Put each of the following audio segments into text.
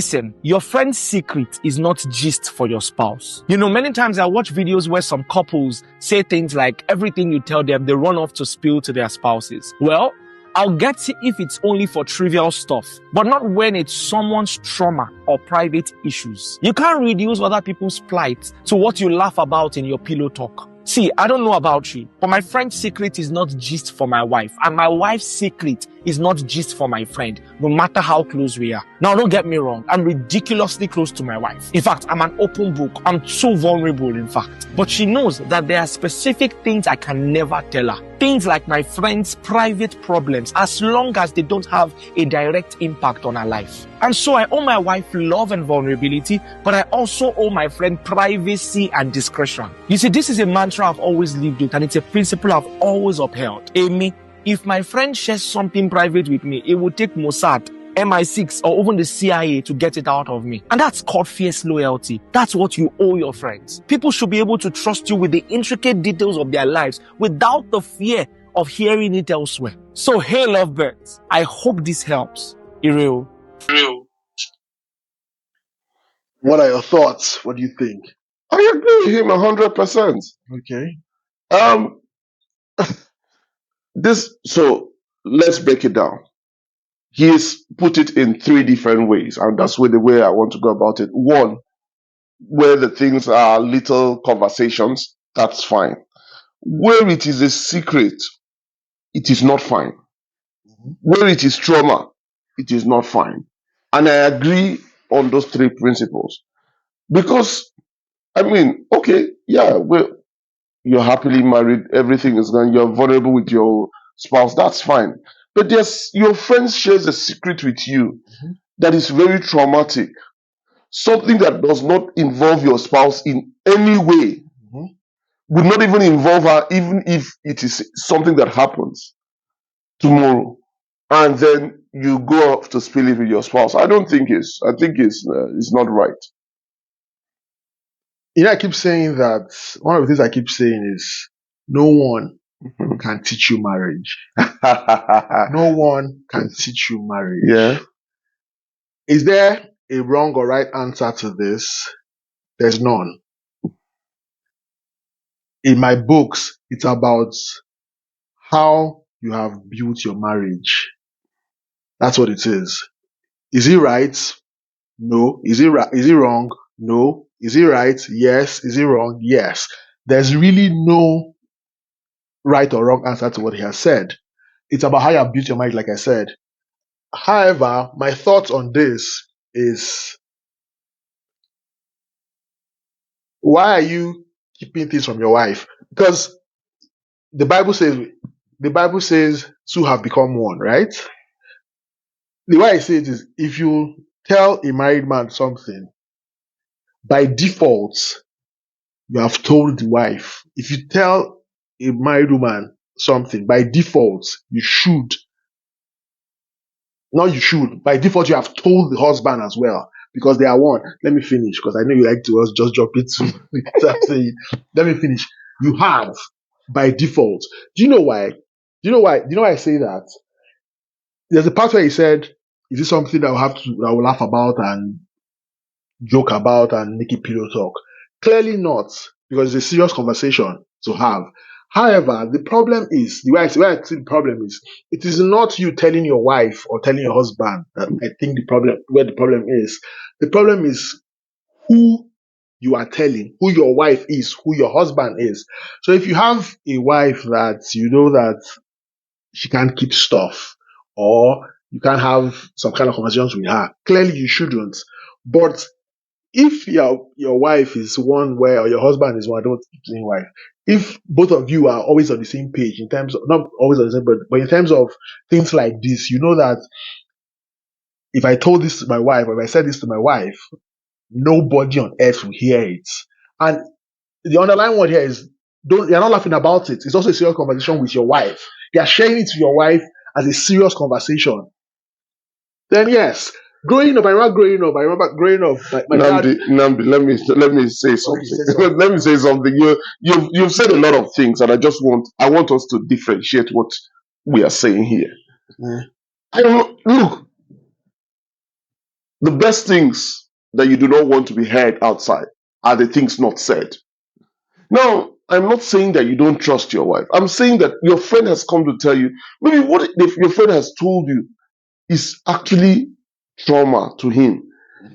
Listen, your friend's secret is not gist for your spouse. You know, many times I watch videos where some couples say things like everything you tell them, they run off to spill to their spouses. Well, I'll get it if it's only for trivial stuff, but not when it's someone's trauma or private issues. You can't reduce other people's plight to what you laugh about in your pillow talk. See, I don't know about you, but my friend's secret is not gist for my wife, and my wife's secret is not gist for my friend, no matter how close we are. Now, don't get me wrong, I'm ridiculously close to my wife. In fact, I'm an open book. I'm so vulnerable, in fact. But she knows that there are specific things I can never tell her. Things like my friend's private problems, as long as they don't have a direct impact on her life. And so I owe my wife love and vulnerability, but I also owe my friend privacy and discretion. You see, this is a mantra I've always lived with, and it's a principle I've always upheld. Amy, if my friend shares something private with me, it will take Mossad, MI6, or even the CIA to get it out of me. And that's called fierce loyalty. That's what you owe your friends. People should be able to trust you with the intricate details of their lives without the fear of hearing it elsewhere. So, hey, lovebirds, I hope this helps. Ireo. What are your thoughts? What do you think? I agree with him 100%. Okay. So let's break it down. He's put it in 3 different ways, and that's the way I want to go about it. One, where the things are little conversations, that's fine. Where it is a secret, it is not fine. Where it is trauma, it is not fine. And I agree on those 3 principles. Because, I mean, okay, yeah, you're happily married, everything is going, you're vulnerable with your spouse, that's fine. But your friend shares a secret with you that is very traumatic. Something that does not involve your spouse in any way, would not even involve her, even if it is something that happens tomorrow. And then you go off to spill it with your spouse. I think it's not right. You know, I keep saying that one of the things I keep saying is no one can teach you marriage. No one can teach you marriage. Yeah. Is there a wrong or right answer to this? There's none. In my books, it's about how you have built your marriage. That's what it is. Is it right? No. Is it wrong? No. Is it right? Yes. Is it wrong? Yes. There's really no right or wrong answer to what he has said. It's about how you have built your marriage, like I said. However, my thoughts on this is, why are you keeping things from your wife? Because the Bible says 2 have become one, right? The way I say it is, if you tell a married man something, by default, you have told the wife. If you tell a married woman something, by default, by default, you have told the husband as well, because they are one. Let me finish, because I know you like to just drop it to let me finish. You have, by default. Do you know why? Do you know why I say that? There's a part where he said, is this something that I will laugh about and joke about and make it pillow talk? Clearly not, because it's a serious conversation to have. However, the problem is, the way I see the problem is, it is not you telling your wife or telling your husband. I think where the problem is who you are telling, who your wife is, who your husband is. So if you have a wife that you know that she can't keep stuff, or you can't have some kind of conversations with her, clearly you shouldn't. But if your wife is one where, or your husband is one, I don't keep saying wife, if both of you are always on the same page in terms of, not always on the same, but in terms of things like this, you know that if I told this to my wife, or if I said this to my wife, nobody on earth will hear it. And the underlying word here is, you're not laughing about it. It's also a serious conversation with your wife. You are sharing it to your wife as a serious conversation. Then yes, I remember growing up, my dad. Namdi, let me say something. Let me say something. You've said a lot of things, and I want us to differentiate what we are saying here. Look, the best things that you do not want to be heard outside are the things not said. Now, I'm not saying that you don't trust your wife. I'm saying that your friend has come to tell you, maybe what if your friend has told you is actually trauma to him.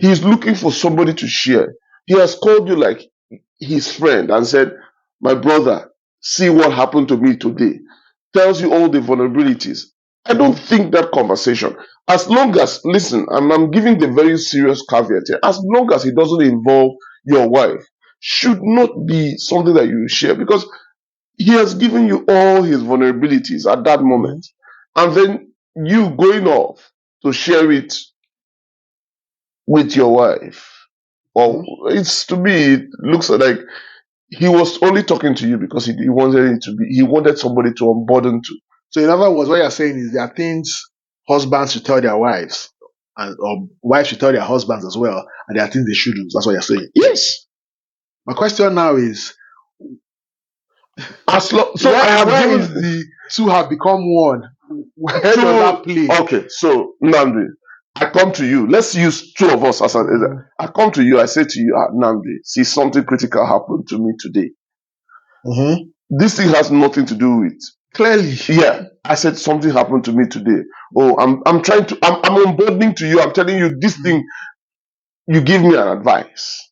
He's looking for somebody to share. He has called you like his friend and said, my brother, see what happened to me today. Tells you all the vulnerabilities. I don't think that conversation, as long as, listen, I'm giving the very serious caveat here, as long as it doesn't involve your wife, should not be something that you share, because he has given you all his vulnerabilities at that moment. And then you going off to share it with your wife. Well, it's, to me, it looks like he was only talking to you because he wanted somebody to unburden to. So in other words, what you're saying is there are things husbands should tell their wives, or wives should tell their husbands as well, and there are things they shouldn't. That's what you're saying. Yes. My question now is, so where is the two have become one? Where does that play? Okay, so Nnamdi, I come to you. Let's use two of us as I come to you. I say to you, Nnamdi, see, something critical happened to me today. This thing has nothing to do with. Clearly. Yeah, I said something happened to me today. Oh, I'm unburdening to you. I'm telling you this thing. You give me an advice.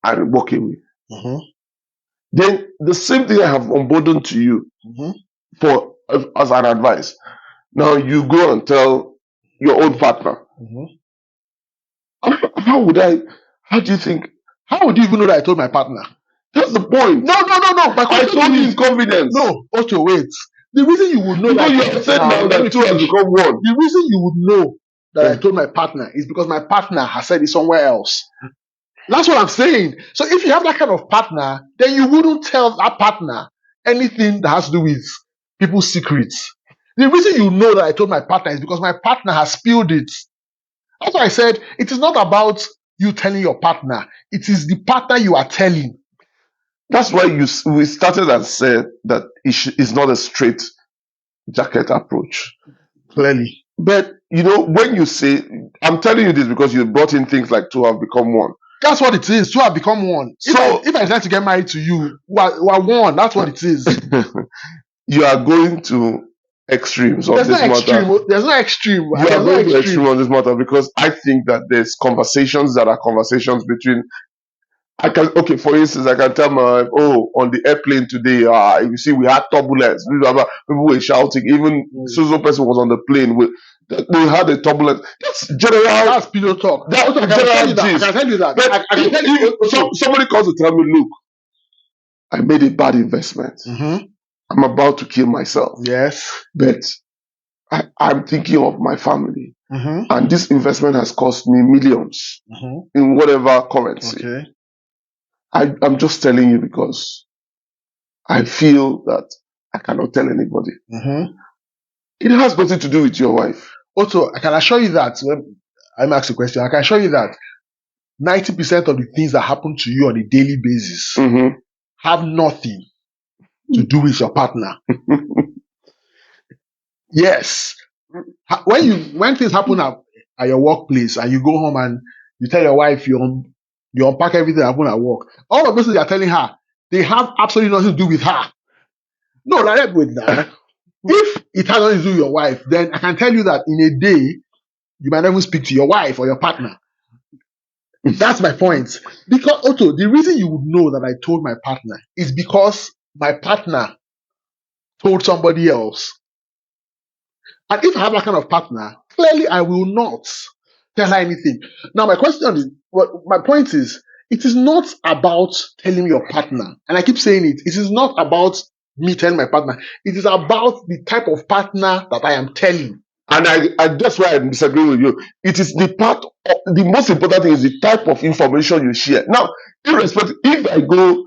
I walk away. Then the same thing I have unburdened to you for as an advice. Now you go and tell your own partner. How would you think? How would you even know that I told my partner? That's the point. No. I told you in confidence. No, also wait. The reason you would know that you have said now that two has become one. The reason you would know that I told my partner is because my partner has said it somewhere else. That's what I'm saying. So if you have that kind of partner, then you wouldn't tell that partner anything that has to do with people's secrets. The reason you know that I told my partner is because my partner has spilled it. That's why I said it is not about you telling your partner. It is the partner you are telling. That's why we started and said that it's not a straight jacket approach. Clearly. But, when you say, I'm telling you this because you brought in things like two have become one. That's what it is. Two have become one. So if I decide to get married to you, we're one. That's what it is. You are going to extremes on this matter. There's no extreme. You are going to extreme on this matter because I think that there's conversations that are conversations between. For instance, I can tell my wife, on the airplane today, you see, we had turbulence. People were shouting. Even Susan person was on the plane. We had a turbulence. That's general. That's pillow talk. I can tell you that. But somebody calls to tell me, look, I made a bad investment. I'm about to kill myself. Yes. But I'm thinking of my family. And this investment has cost me millions in whatever currency. Okay. I'm just telling you because I feel that I cannot tell anybody. It has nothing to do with your wife. Also, I can assure you that, I'm asking a question, I can assure you that 90% of the things that happen to you on a daily basis have nothing to do with your partner. Yes. When things happen at your workplace and you go home and you tell your wife you unpack everything that happened at work, all of those things you're telling her, they have absolutely nothing to do with her. No, like with that. If it has nothing to do with your wife, then I can tell you that in a day, you might not even speak to your wife or your partner. That's my point. Because also, the reason you would know that I told my partner is because my partner told somebody else. And if I have that kind of partner, clearly I will not tell her anything. Now, my point is, it is not about telling your partner. And I keep saying it. It is not about me telling my partner. It is about the type of partner that I am telling. And that's why I disagree with you. It is the most important thing is the type of information you share. Now, irrespective, if I go,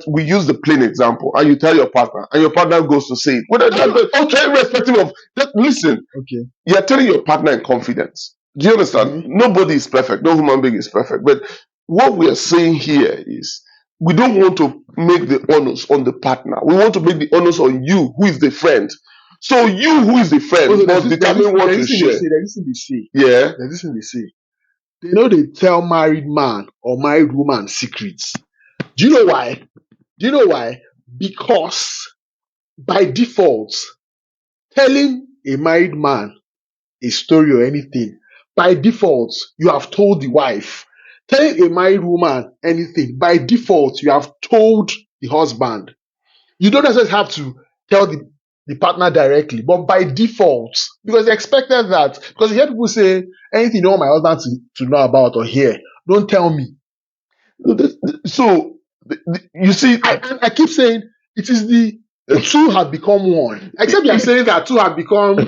we use the plain example, and you tell your partner, and your partner goes to say it. Irrespective of that, listen. Okay. You're telling your partner in confidence. Do you understand? Nobody is perfect. No human being is perfect. But what we are saying here is we don't want to make the onus on the partner. We want to make the onus on you, who is the friend, So you, who is the friend, Also, must determine what to share. There's this thing they say. Yeah. There's this thing they say. They know they tell married man or married woman secrets. Do you know why? Because by default, telling a married man a story or anything, by default, you have told the wife. Telling a married woman anything, by default, you have told the husband. You don't necessarily have to tell the partner directly, but by default, because they expected that. Because you hear people say, anything you don't want my husband to know about or hear, don't tell me. So you see, I keep saying it is the two have become one. Except you are saying that two have become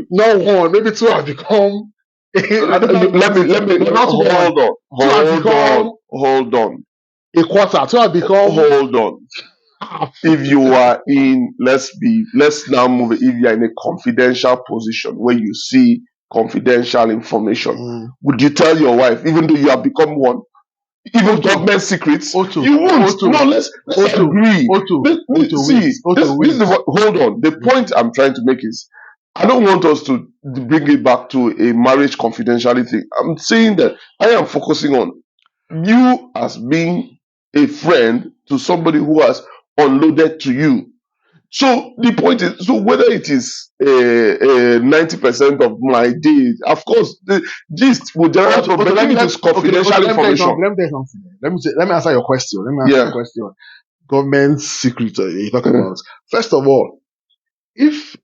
not one. Maybe two have become. let me not hold on. A quarter. Two have become. Hold on. If you are in, let's now move it. If you are in a confidential position where you see confidential information, would you tell your wife, even though you have become one? Even government secrets, you won't. No, let's agree. Hold on. The point I'm trying to make is, I don't want us to bring it back to a marriage confidentiality thing. I'm saying that I am focusing on you as being a friend to somebody who has unloaded to you. So the point is, so whether it is 90% of my day, of course, the gist will generate, but if it is confidential information. Let me tell you something. Let me answer your question. Your question. Government secret you're talking about. First of all, if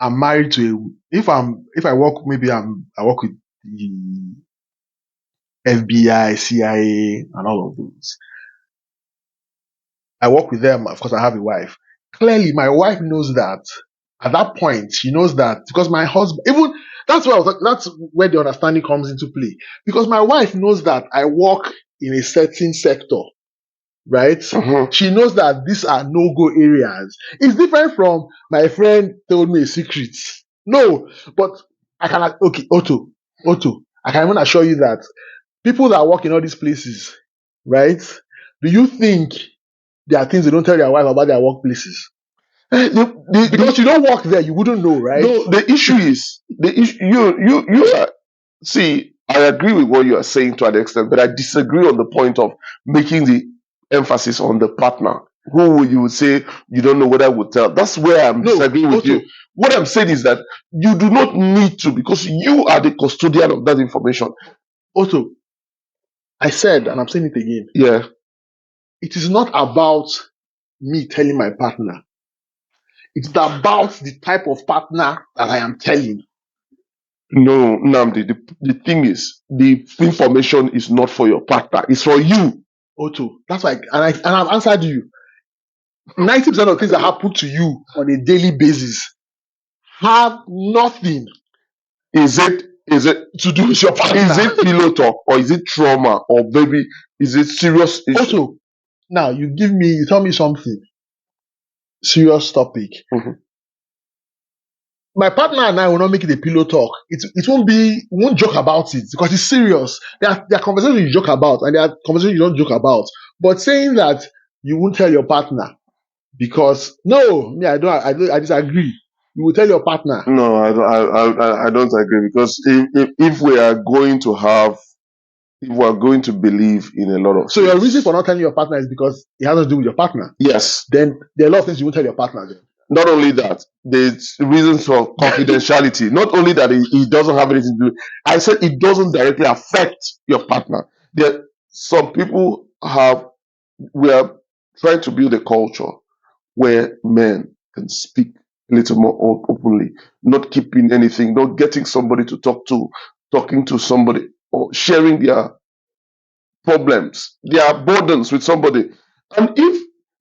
I'm married to if I work, I work with the FBI, CIA, and all of those. I work with them. Of course, I have a wife. Clearly, my wife knows that. At that point, she knows that because my husband, even that's where the understanding comes into play. Because my wife knows that I work in a certain sector, right? She knows that these are no-go areas. It's different from my friend told me a secret. No, but I can Otto, I can even assure you that people that work in all these places, right? Do you think there are things they don't tell their wife about their workplaces? Because you don't work there, you wouldn't know, right? No, the issue is you are. See, I agree with what you are saying to an extent, but I disagree on the point of making the emphasis on the partner who you would say you don't know whether I would tell. That's where I'm disagreeing with you. What I'm saying is that you do not need to, because you are the custodian of that information. Also, I said, and I'm saying it again. Yeah. It is not about me telling my partner. It's about the type of partner that I am telling. No, Nnamdi, the thing is, the information is not for your partner. It's for you. Otto, that's why, and I've answered you. 90% of things that happen to you on a daily basis have nothing. Is it to do with your partner? Is it pillow talk, or is it trauma, or maybe is it serious issue? Also, now you tell me something serious topic. My partner and I will not make it a pillow talk. It won't joke about it because it's serious. There are conversations you joke about and there are conversations you don't joke about. But saying that you won't tell your partner because I disagree. You will tell your partner. No, I don't agree, because if we are going to believe in a lot of so your reason for not telling your partner is because it has to do with your partner. Yes. Then there are a lot of things you won't tell your partner then. Not only that, there's reasons for confidentiality. Not only that it doesn't have anything to do. I said it doesn't directly affect your partner. Some people we are trying to build a culture where men can speak a little more openly, not keeping anything, not getting somebody to talk to, talking to somebody, or sharing their problems, their burdens with somebody. And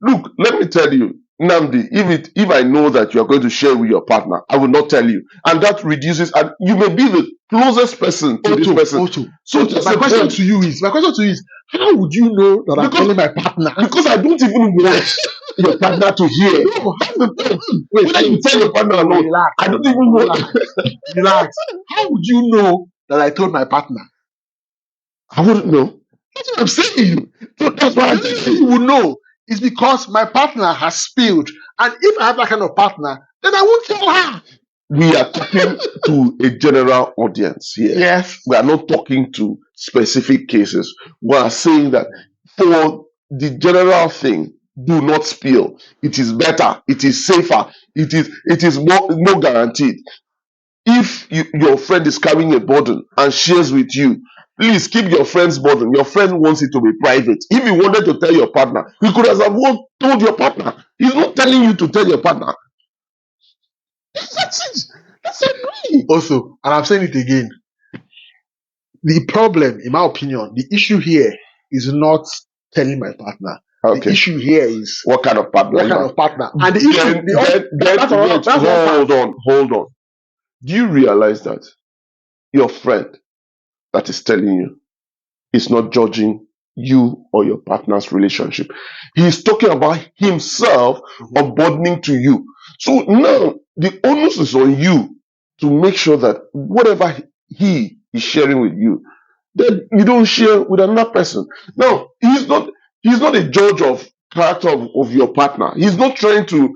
look, let me tell you, Nnamdi, if I know that you are going to share with your partner, I will not tell you, and that reduces. And you may be the closest person to this person. So my question to you is, how would you know that I'm telling my partner? Because I don't even want your partner to hear. No, that's the thing. Whether you tell your partner or not, relax. I don't even want. Relax. How would you know that I told my partner? I wouldn't know. That's what I'm saying. So that's why you would know. It's because my partner has spilled, And if I have that kind of partner, then I won't tell her. We are talking to a general audience here. Yes. We are not talking to specific cases. We are saying that for the general thing, do not spill. It is better. It is safer. It is more guaranteed. If your friend is carrying a burden and shares with you, please keep your friend's burden. Your friend wants it to be private. If you wanted to tell your partner, you could have told your partner. He's not telling you to tell your partner. That's it. That's it. Also, and I'm saying it again, the problem, in my opinion, the issue here is not telling my partner. The Okay. issue here is What kind of partner? what kind of partner. And the issue, Hold on. Do you realize that your friend that is telling you is not judging you or your partner's relationship? He's talking about himself unburdening to you. So now the onus is on you to make sure that whatever he is sharing with you, that you don't share with another person. Now, he's not a judge of character of your partner. He's not trying to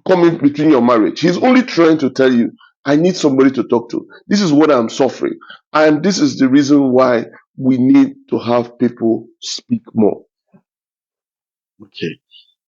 come in between your marriage. He's only trying to tell you, I need somebody to talk to. This is what I'm suffering. And this is the reason why we need to have people speak more. Okay.